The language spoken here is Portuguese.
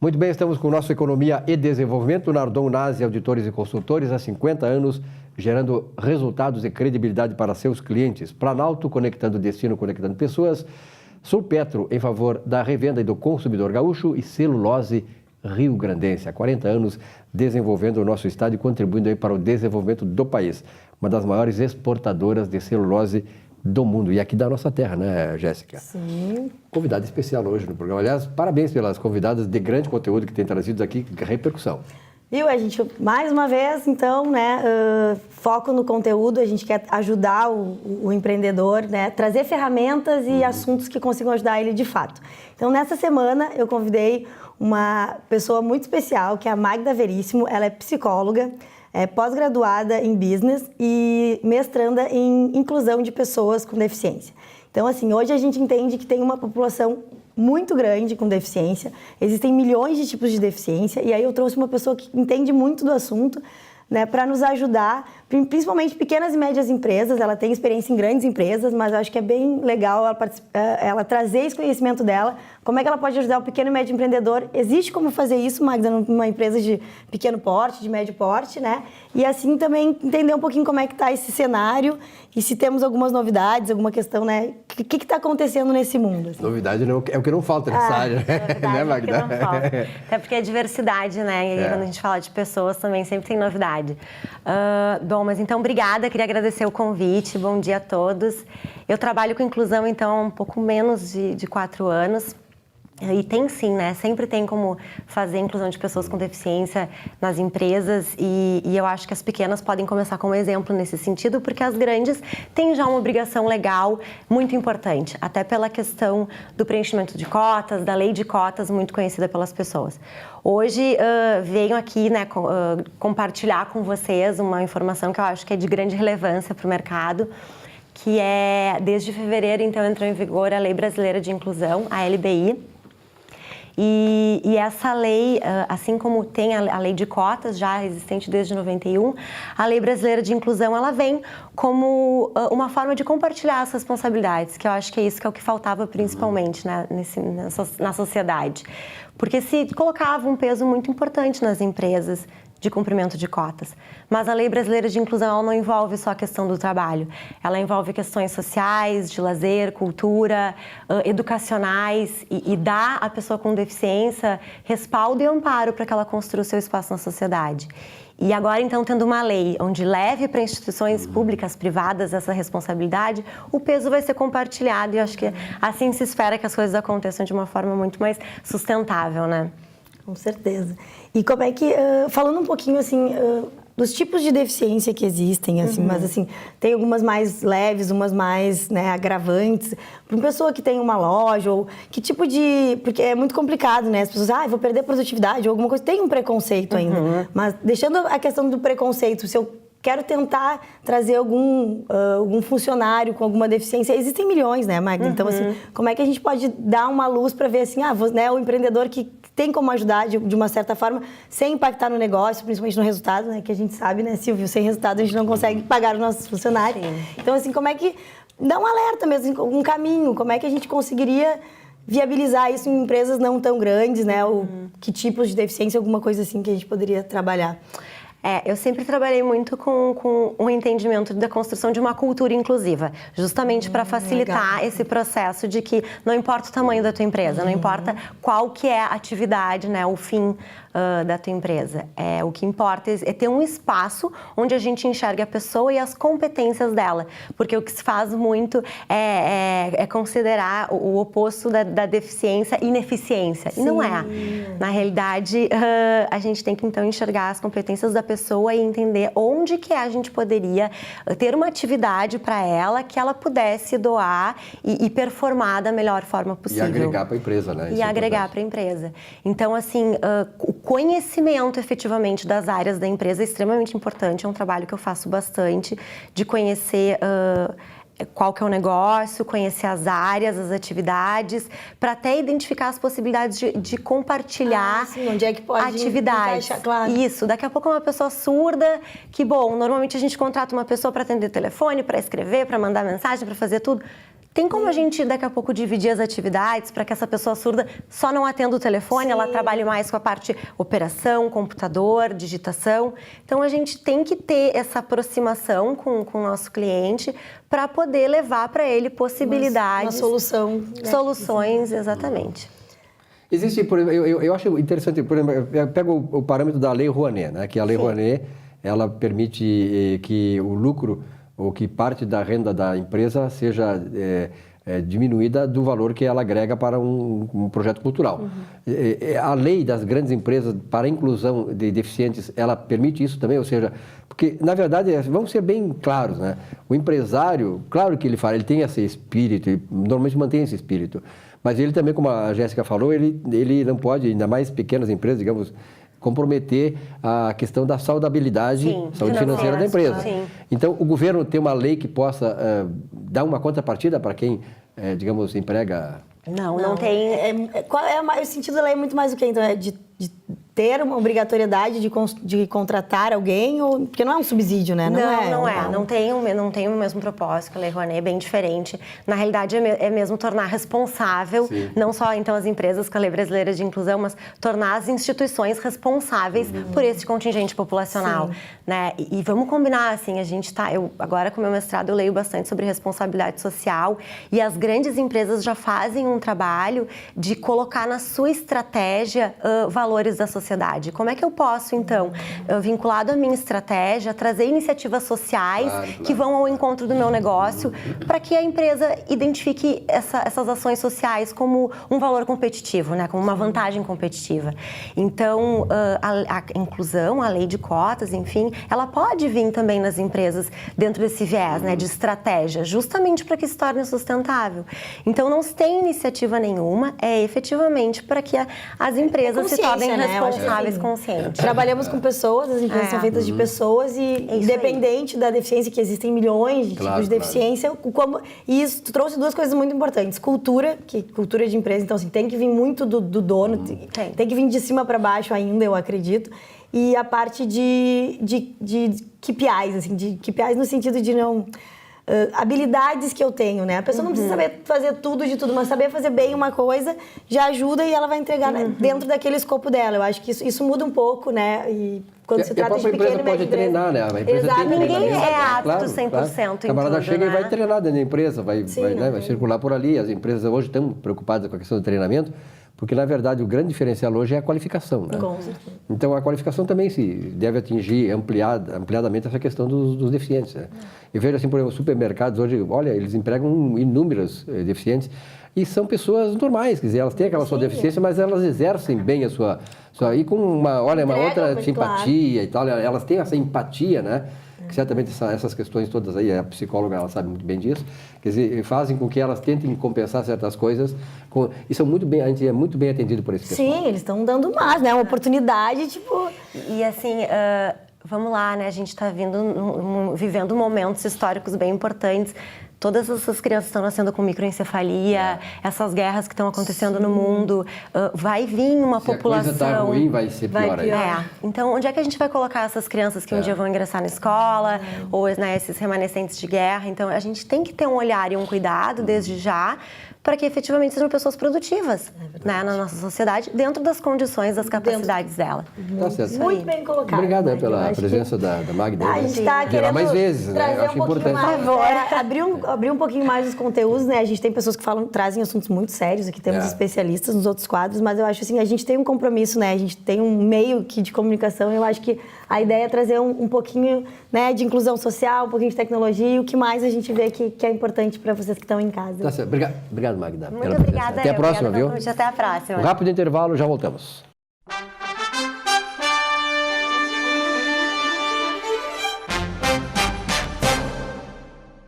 Muito bem, estamos com o nosso Economia e Desenvolvimento, Nardon Nasi, auditores e consultores, há 50 anos, gerando resultados e credibilidade para seus clientes. Planalto, conectando destino, conectando pessoas. Sulpetro, em favor da revenda e do consumidor gaúcho. E Celulose Rio Grandense, há 40 anos, desenvolvendo o nosso estado e contribuindo aí para o desenvolvimento do país. Uma das maiores exportadoras de celulose do mundo. E aqui da nossa terra, né, Jéssica? Sim. Convidada especial hoje no programa. Aliás, parabéns pelas convidadas de grande conteúdo que têm trazido aqui, repercussão. Viu, a gente, mais uma vez, então, né, foco no conteúdo, a gente quer ajudar o empreendedor, né, trazer ferramentas e assuntos que consigam ajudar ele de fato. Então, nessa semana, eu convidei uma pessoa muito especial, que é a Magda Veríssimo. Ela é psicóloga, é pós-graduada em business e mestranda em inclusão de pessoas com deficiência. Então, assim, hoje a gente entende que tem uma população muito grande com deficiência, existem milhões de tipos de deficiência, e aí eu trouxe uma pessoa que entende muito do assunto, né, para nos ajudar, principalmente pequenas e médias empresas. Ela tem experiência em grandes empresas, mas eu acho que é bem legal ela trazer esse conhecimento dela, como é que ela pode ajudar o pequeno e médio empreendedor. Existe como fazer isso, Magda, numa empresa de pequeno porte, de médio porte, né? E assim também entender um pouquinho como é que está esse cenário e se temos algumas novidades, alguma questão, né? O que está acontecendo nesse mundo? Assim? Novidade não, é o que não falta nessa área, né, Magda? É o que não falta. Até porque é diversidade, né? E quando a gente fala de pessoas também sempre tem novidade. Bom, mas então, obrigada. Queria agradecer o convite. Bom dia a todos. Eu trabalho com inclusão, então, há um pouco menos de 4 anos. E tem sim, né? Sempre tem como fazer a inclusão de pessoas com deficiência nas empresas e eu acho que as pequenas podem começar como exemplo nesse sentido, porque as grandes têm já uma obrigação legal muito importante, até pela questão do preenchimento de cotas, da lei de cotas, muito conhecida pelas pessoas. Hoje venho aqui, né, compartilhar com vocês uma informação que eu acho que é de grande relevância para o mercado, que é, desde fevereiro, então, entrou em vigor a Lei Brasileira de Inclusão, a LBI. E essa lei, assim como tem a lei de cotas, já existente desde 91, a Lei Brasileira de Inclusão, ela vem como uma forma de compartilhar as responsabilidades, que eu acho que é isso que é o que faltava principalmente, né, na sociedade. Porque se colocava um peso muito importante nas empresas de cumprimento de cotas. Mas a Lei Brasileira de Inclusão, ela não envolve só a questão do trabalho. Ela envolve questões sociais, de lazer, cultura, educacionais e dá à pessoa com deficiência respaldo e amparo para que ela construa o seu espaço na sociedade. E agora, então, tendo uma lei onde leve para instituições públicas, privadas, essa responsabilidade, o peso vai ser compartilhado e eu acho que assim se espera que as coisas aconteçam de uma forma muito mais sustentável, né? Com certeza. E como é que, falando um pouquinho assim, dos tipos de deficiência que existem, assim, mas assim, tem algumas mais leves, umas mais, né, agravantes. Para uma pessoa que tem uma loja, ou que tipo de... Porque é muito complicado, né? As pessoas, vou perder produtividade ou alguma coisa. Tem um preconceito ainda. Mas deixando a questão do preconceito, se eu quero tentar trazer algum funcionário com alguma deficiência. Existem milhões, né, Magda? Então, assim, como é que a gente pode dar uma luz para ver, assim, né, o empreendedor que tem como ajudar de uma certa forma, sem impactar no negócio, principalmente no resultado, né, que a gente sabe, né, Silvio, sem resultado a gente não consegue pagar os nossos funcionários. Sim. Então, assim, como é que... Dá um alerta mesmo, um caminho, como é que a gente conseguiria viabilizar isso em empresas não tão grandes, né, ou que tipos de deficiência, alguma coisa assim que a gente poderia trabalhar. Eu sempre trabalhei muito com o entendimento da construção de uma cultura inclusiva, justamente para facilitar esse processo de que não importa o tamanho da tua empresa, não importa qual que é a atividade, né, o fim da tua empresa. O que importa é ter um espaço onde a gente enxerga a pessoa e as competências dela, porque o que se faz muito é considerar o oposto da deficiência ineficiência, e não é. Na realidade, a gente tem que então enxergar as competências da pessoa e entender onde que a gente poderia ter uma atividade para ela que ela pudesse doar e performar da melhor forma possível. E agregar para a empresa, né? E agregar para a empresa. Então, assim, o conhecimento efetivamente das áreas da empresa é extremamente importante, é um trabalho que eu faço bastante, de conhecer qual que é o negócio, conhecer as áreas, as atividades, para até identificar as possibilidades de compartilhar onde é que pode atividades. Encaixar, claro. Isso, daqui a pouco uma pessoa surda, que bom, normalmente a gente contrata uma pessoa para atender o telefone, para escrever, para mandar mensagem, para fazer tudo. Tem como a gente, daqui a pouco, dividir as atividades para que essa pessoa surda só não atenda o telefone, ela trabalhe mais com a parte operação, computador, digitação. Então, a gente tem que ter essa aproximação com o nosso cliente para poder levar para ele possibilidades. Uma solução. Né? Soluções, exatamente. Existe, por exemplo, eu acho interessante, por exemplo, eu pego o parâmetro da Lei Rouanet, né? Que a Lei Rouanet, ela permite que o lucro ou que parte da renda da empresa seja diminuída do valor que ela agrega para um projeto cultural. A lei das grandes empresas para a inclusão de deficientes, ela permite isso também? Ou seja, porque, na verdade, vamos ser bem claros, né? O empresário, claro que ele tem esse espírito, e normalmente mantém esse espírito, mas ele também, como a Jéssica falou, ele não pode, ainda mais pequenas empresas, digamos, comprometer a questão da saúde financeira da empresa. Sim. Então, o governo tem uma lei que possa dar uma contrapartida para quem, digamos, emprega... Não tem... o sentido da lei é muito mais do que, então, de ter uma obrigatoriedade de contratar alguém, porque não é um subsídio, né? Não é. Não tem o mesmo propósito. A Lei Rouanet é bem diferente. Na realidade, é mesmo tornar responsável, não só, então, as empresas com a Lei Brasileira de Inclusão, mas tornar as instituições responsáveis por esse contingente populacional, né? E vamos combinar, assim, agora com o meu mestrado eu leio bastante sobre responsabilidade social e as grandes empresas já fazem um trabalho de colocar na sua estratégia valores da sociedade. Como é que eu posso, então, vinculado à minha estratégia, trazer iniciativas sociais que vão ao encontro do meu negócio para que a empresa identifique essas ações sociais como um valor competitivo, né? Como uma vantagem competitiva. Então, a inclusão, a lei de cotas, enfim, ela pode vir também nas empresas dentro desse viés, né, de estratégia, justamente para que se torne sustentável. Então, não se tem iniciativa nenhuma, é efetivamente para que as empresas se tornem responsáveis, conscientes. Trabalhamos com pessoas, as empresas são feitas de pessoas e independente da deficiência, que existem milhões de tipos de deficiência, e isso trouxe duas coisas muito importantes. Cultura de empresa, então assim, tem que vir muito do dono, tem que vir de cima para baixo ainda, eu acredito. E a parte de KPIs, assim, de KPIs no sentido de não... habilidades que eu tenho, né? A pessoa não precisa saber fazer tudo de tudo, mas saber fazer bem uma coisa já ajuda e ela vai entregar dentro daquele escopo dela. Eu acho que isso muda um pouco, né? E quando se trata de pequena empresa pode treinar, né? A empresa Exato. tem Ninguém é apto claro, 100% em A camarada tudo, chega né? e vai treinar dentro da empresa, vai circular por ali. As empresas hoje estão preocupadas com a questão do treinamento, porque, na verdade, o grande diferencial hoje é a qualificação, né? Com certeza. Então, a qualificação também se deve atingir ampliadamente essa questão dos deficientes, né? Eu vejo, assim, por exemplo, supermercados hoje, olha, eles empregam inúmeros deficientes e são pessoas normais, quer dizer, elas têm aquela sua deficiência, mas elas exercem bem a sua e com uma outra simpatia e tal, elas têm essa empatia, né? Que certamente essas questões todas aí, a psicóloga ela sabe muito bem disso, quer dizer, fazem com que elas tentem compensar certas coisas e são muito bem, a gente é muito bem atendido por esse pessoal. Sim, eles estão dando mais, né? Uma oportunidade, tipo... E assim, vamos lá, né? A gente está vivendo momentos históricos bem importantes. Todas essas crianças estão nascendo com microencefalia, essas guerras que estão acontecendo no mundo, vai vir uma população... Se a coisa está ruim, vai ser pior aí. Então, onde é que a gente vai colocar essas crianças que um dia vão ingressar na escola, ou né, esses remanescentes de guerra? Então, a gente tem que ter um olhar e um cuidado desde já, para que efetivamente sejam pessoas produtivas né, na nossa sociedade, dentro das condições, das capacidades dela. Tá certo. Muito bem colocado. Obrigada pela presença da Magda. A gente está querendo mais vezes, né? Eu acho importante. Abrir um pouquinho mais os conteúdos, né? A gente tem pessoas que trazem assuntos muito sérios, aqui temos especialistas nos outros quadros, mas eu acho assim, a gente tem um compromisso, né? A gente tem um meio aqui de comunicação, eu acho que a ideia é trazer um pouquinho, né, de inclusão social, um pouquinho de tecnologia e o que mais a gente vê que é importante para vocês que estão em casa. Tá certo. Obrigado, Magda. Muito obrigada. Até a próxima, viu? Até a próxima. Um rápido intervalo, já voltamos.